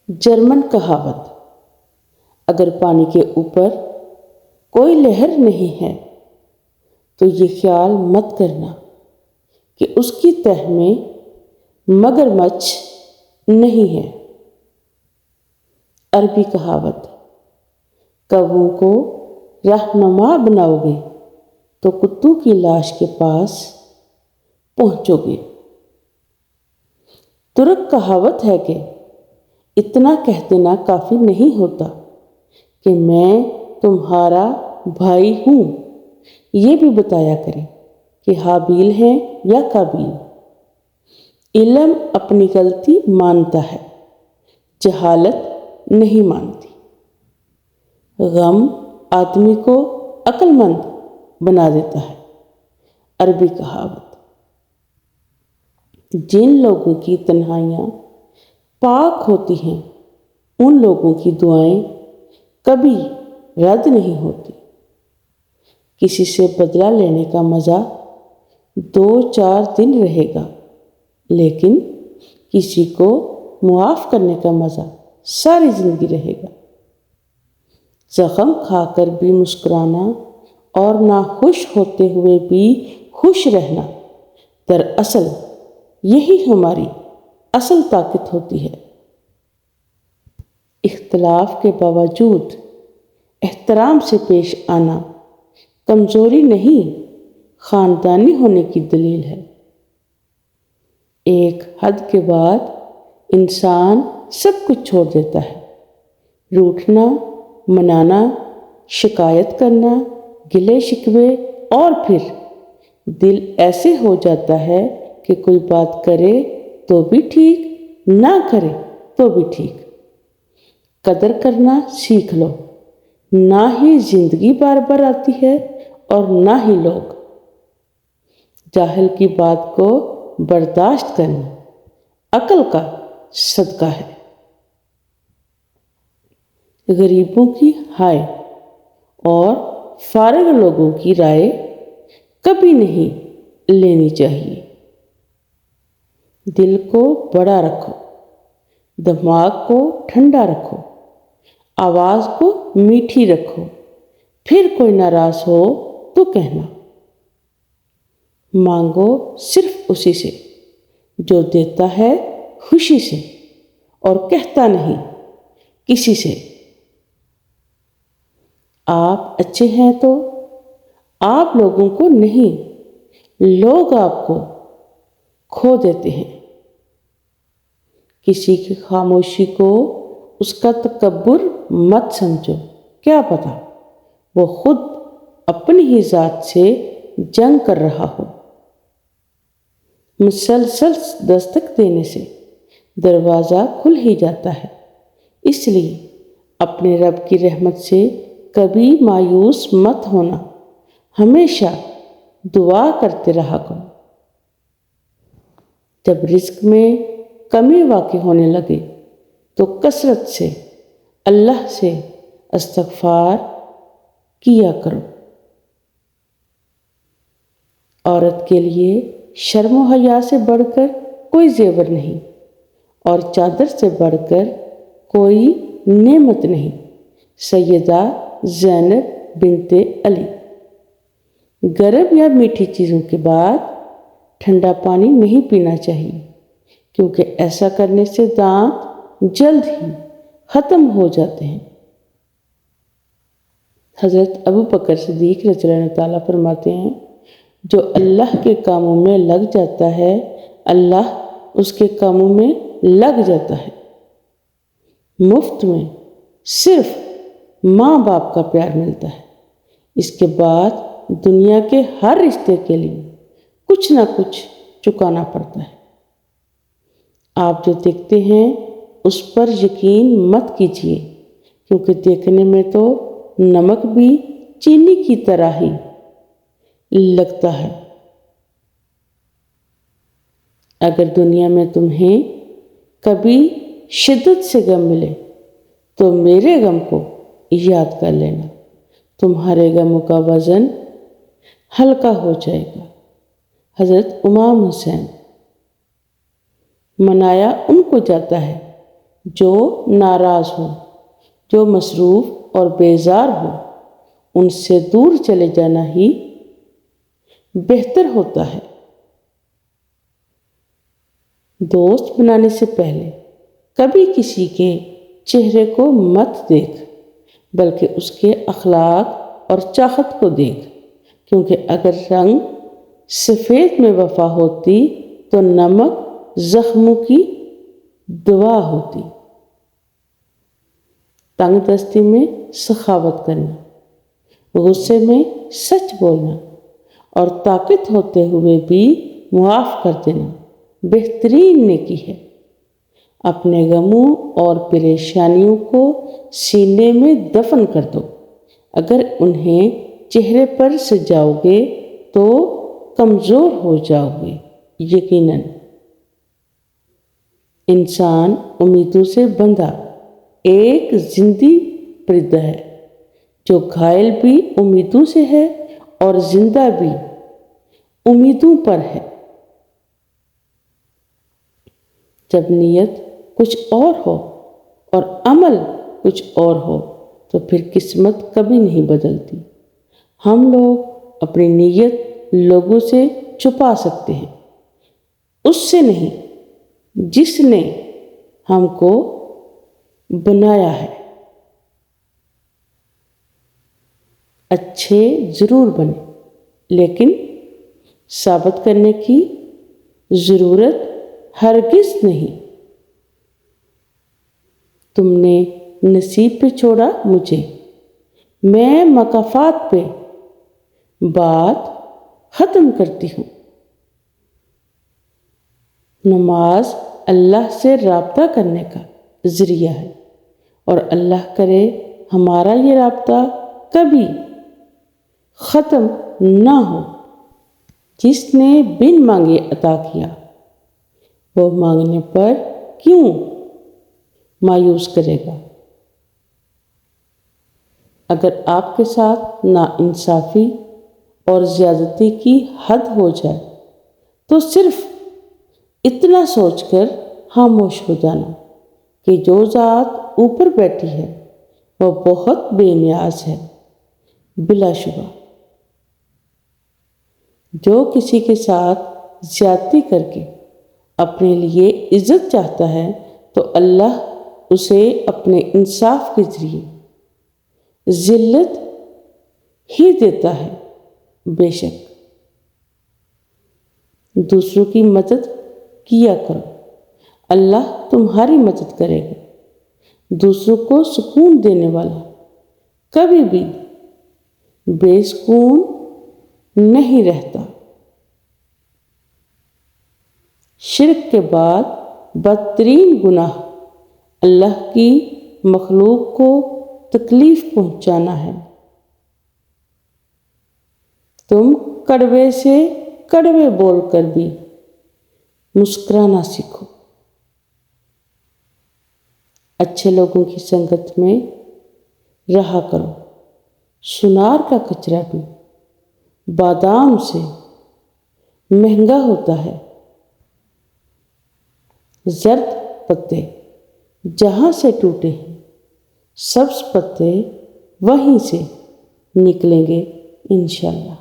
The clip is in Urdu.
جرمن کہاوت: اگر پانی کے اوپر کوئی لہر نہیں ہے تو یہ خیال مت کرنا کہ اس کی تہہ میں مگرمچھ نہیں ہے۔ عربی کہاوت: کووں کو رہنما بناؤ گے تو کتوں کی لاش کے پاس پہنچو گے۔ ترک کہاوت ہے کہ اتنا کہہ دینا کافی نہیں ہوتا کہ میں تمہارا بھائی ہوں، یہ بھی بتایا کریں کہ حابیل ہیں یا قابیل۔ علم اپنی غلطی مانتا ہے، جہالت نہیں مانتی۔ غم آدمی کو عقل مند بنا دیتا ہے۔ عربی کہاوت: جن لوگوں کی تنہائیاں پاک ہوتی ہیں ان لوگوں کی دعائیں کبھی رد نہیں ہوتی۔ کسی سے بدلہ لینے کا مزہ 2-4 دن رہے گا، لیکن کسی کو معاف کرنے کا مزہ ساری زندگی رہے گا۔ زخم کھا کر بھی مسکرانا اور ناخوش ہوتے ہوئے بھی خوش رہنا، دراصل یہی ہماری اصل طاقت ہوتی ہے۔ اختلاف کے باوجود احترام سے پیش آنا کمزوری نہیں، خاندانی ہونے کی دلیل ہے۔ ایک حد کے بعد انسان سب کچھ چھوڑ دیتا ہے، روٹھنا، منانا، شکایت کرنا، گلے شکوے، اور پھر دل ایسے ہو جاتا ہے کہ کوئی بات کرے تو بھی ٹھیک، نہ کرے تو بھی ٹھیک۔ قدر کرنا سیکھ لو، نہ ہی زندگی بار بار آتی ہے اور نہ ہی لوگ۔ جاہل کی بات کو برداشت کرنا عقل کا صدقہ ہے۔ غریبوں کی ہائے اور فارغ لوگوں کی رائے کبھی نہیں لینی چاہیے۔ دل کو بڑا رکھو، دماغ کو ٹھنڈا رکھو، آواز کو میٹھی رکھو، پھر کوئی ناراض ہو تو کہنا۔ مانگو صرف اسی سے جو دیتا ہے خوشی سے، اور کہتا نہیں کسی سے۔ آپ اچھے ہیں تو آپ لوگوں کو نہیں، لوگ آپ کو کھو دیتے ہیں۔ کسی کی خاموشی کو اس کا تکبر مت سمجھو، کیا پتا وہ خود اپنی ہی ذات سے جنگ کر رہا ہو۔ مسلسل دستک دینے سے دروازہ کھل ہی جاتا ہے، اس لیے اپنے رب کی رحمت سے کبھی مایوس مت ہونا، ہمیشہ دعا کرتے رہا کرو۔ جب رزق میں کمی واقع ہونے لگے تو کثرت سے اللہ سے استغفار کیا کرو۔ عورت کے لیے شرم و حیا سے بڑھ کر کوئی زیور نہیں، اور چادر سے بڑھ کر کوئی نعمت نہیں۔ سیدہ زینب بنت علی۔ گرم یا میٹھی چیزوں کے بعد ٹھنڈا پانی نہیں پینا چاہیے، کیونکہ ایسا کرنے سے دانت جلد ہی ختم ہو جاتے ہیں۔ حضرت ابو بکر صدیق رضی اللہ تعالیٰ فرماتے ہیں، جو اللہ کے کاموں میں لگ جاتا ہے اللہ اس کے کاموں میں لگ جاتا ہے۔ مفت میں صرف ماں باپ کا پیار ملتا ہے، اس کے بعد دنیا کے ہر رشتے کے لیے کچھ نہ کچھ چکانا پڑتا ہے۔ آپ جو دیکھتے ہیں اس پر یقین مت کیجیے، کیونکہ دیکھنے میں تو نمک بھی چینی کی طرح ہی لگتا ہے۔ اگر دنیا میں تمہیں کبھی شدت سے غم ملے تو میرے غم کو یاد کر لینا، تمہارے غموں کا وزن ہلکا ہو جائے گا۔ حضرت امام حسین۔ منایا ان کو جاتا ہے جو ناراض ہوں، جو مصروف اور بیزار ہوں، ان سے دور چلے جانا ہی بہتر ہوتا ہے۔ دوست بنانے سے پہلے کبھی کسی کے چہرے کو مت دیکھ، بلکہ اس کے اخلاق اور چاہت کو دیکھ، کیونکہ اگر رنگ سفید میں وفا ہوتی تو نمک زخموں کی دوا ہوتی۔ تنگ دستی میں سخاوت کرنا، غصے میں سچ بولنا اور طاقت ہوتے ہوئے بھی معاف کر دینا بہترین نیکی ہے۔ اپنے غموں اور پریشانیوں کو سینے میں دفن کر دو۔ اگر انہیں چہرے پر سجاؤ گے تو کمزور ہو جاؤ گے۔ یقیناً انسان امیدوں سے بندھا ایک زندہ پرندہ ہے، جو گھائل بھی امیدوں سے ہے اور زندہ بھی امیدوں پر ہے۔ جب نیت کچھ اور ہو اور عمل کچھ اور ہو تو پھر قسمت کبھی نہیں بدلتی۔ ہم لوگ اپنی نیت لوگوں سے چھپا سکتے ہیں، اس سے نہیں جس نے ہم کو بنایا ہے۔ اچھے ضرور بنے، لیکن ثابت کرنے کی ضرورت ہرگز نہیں۔ تم نے نصیب پہ چھوڑا مجھے، میں مقافات پہ بات ختم کرتی ہوں۔ نماز اللہ سے رابطہ کرنے کا ذریعہ ہے، اور اللہ کرے ہمارا یہ رابطہ کبھی ختم نہ ہو۔ جس نے بن مانگے عطا کیا، وہ مانگنے پر کیوں مایوس کرے گا؟ اگر آپ کے ساتھ ناانصافی اور زیادتی کی حد ہو جائے تو صرف اتنا سوچ کر خاموش ہو جانا کہ جو ذات اوپر بیٹھی ہے وہ بہت بے نیاز ہے۔ بلا شبہ جو کسی کے ساتھ زیادتی کر کے اپنے لیے عزت چاہتا ہے تو اللہ اسے اپنے انصاف کے ذریعے ذلت ہی دیتا ہے۔ بے شک دوسروں کی مدد کیا کرو، اللہ تمہاری مدد کرے گا۔ دوسروں کو سکون دینے والا کبھی بھی بے سکون نہیں رہتا۔ شرک کے بعد بدترین گناہ اللہ کی مخلوق کو تکلیف پہنچانا ہے۔ تم کڑوے سے کڑوے بول کر بھی مسکرانا سیکھو۔ اچھے لوگوں کی سنگت میں رہا کرو۔ سنار کا کچرا بھی بادام سے مہنگا ہوتا ہے۔ زرد پتے جہاں سے ٹوٹے ہیں، سبز پتے وہیں سے نکلیں گے انشاءاللہ۔